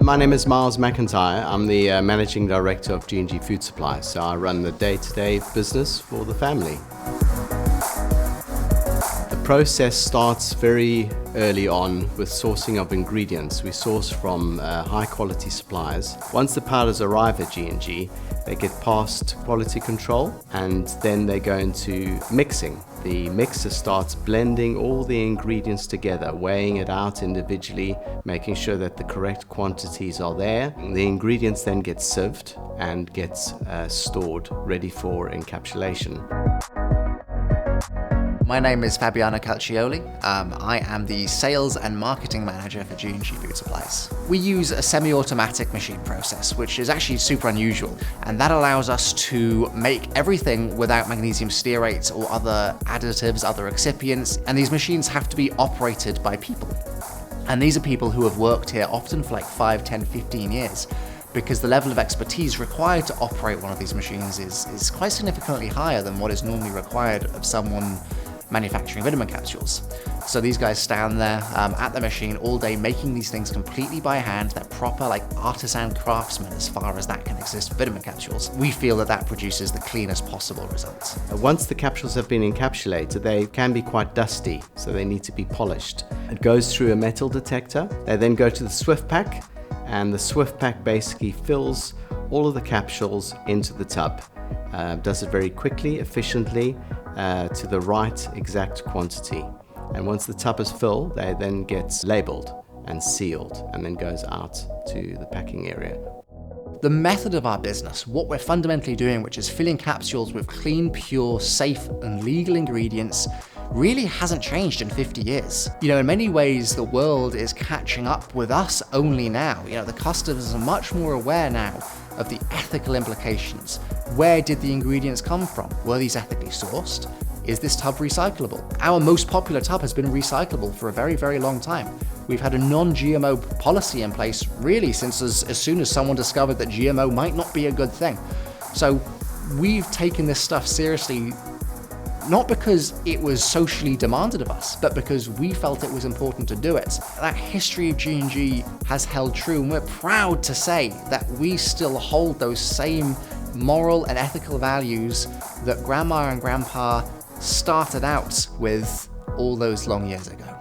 My name is Miles McIntyre. I'm the Managing Director of G&G Food Supplies, so I run the day-to-day business for the family. The process starts very early on with sourcing of ingredients. We source from high-quality suppliers. Once the powders arrive at G&G, they get past quality control and then they go into mixing. The mixer starts blending all the ingredients together, weighing it out individually, making sure that the correct quantities are there. The ingredients then get sieved and gets stored, ready for encapsulation. My name is Fabiano Calcioli. I am the Sales and Marketing Manager for G&G Food Supplies. We use a semi-automatic machine process, which is actually super unusual, and that allows us to make everything without magnesium stearate or other additives, other excipients, and these machines have to be operated by people. And these are people who have worked here often for like 5, 10, 15 years, because the level of expertise required to operate one of these machines is quite significantly higher than what is normally required of someone manufacturing vitamin capsules. So these guys stand there at the machine all day making these things completely by hand. They're proper like artisan craftsmen as far as that can exist for vitamin capsules. We feel that that produces the cleanest possible results. Once the capsules have been encapsulated, they can be quite dusty, so they need to be polished. It goes through a metal detector. They then go to the Swift Pack, and the Swift Pack basically fills all of the capsules into the tub. Does it very quickly, efficiently, to the right exact quantity. And once the tub is filled, they then gets labeled and sealed and then goes out to the packing area. The method of our business, what we're fundamentally doing, which is filling capsules with clean, pure, safe and legal ingredients, really hasn't changed in 50 years. You know, in many ways, the world is catching up with us only now. You know, the customers are much more aware now of the ethical implications. Where did the ingredients come from? Were these ethically sourced? Is this tub recyclable? Our most popular tub has been recyclable for a very, very long time. We've had a non-GMO policy in place really since as soon as someone discovered that GMO might not be a good thing. So we've taken this stuff seriously, not because it was socially demanded of us, but because we felt it was important to do it. That history of G&G has held true, and we're proud to say that we still hold those same moral and ethical values that Grandma and Grandpa started out with all those long years ago.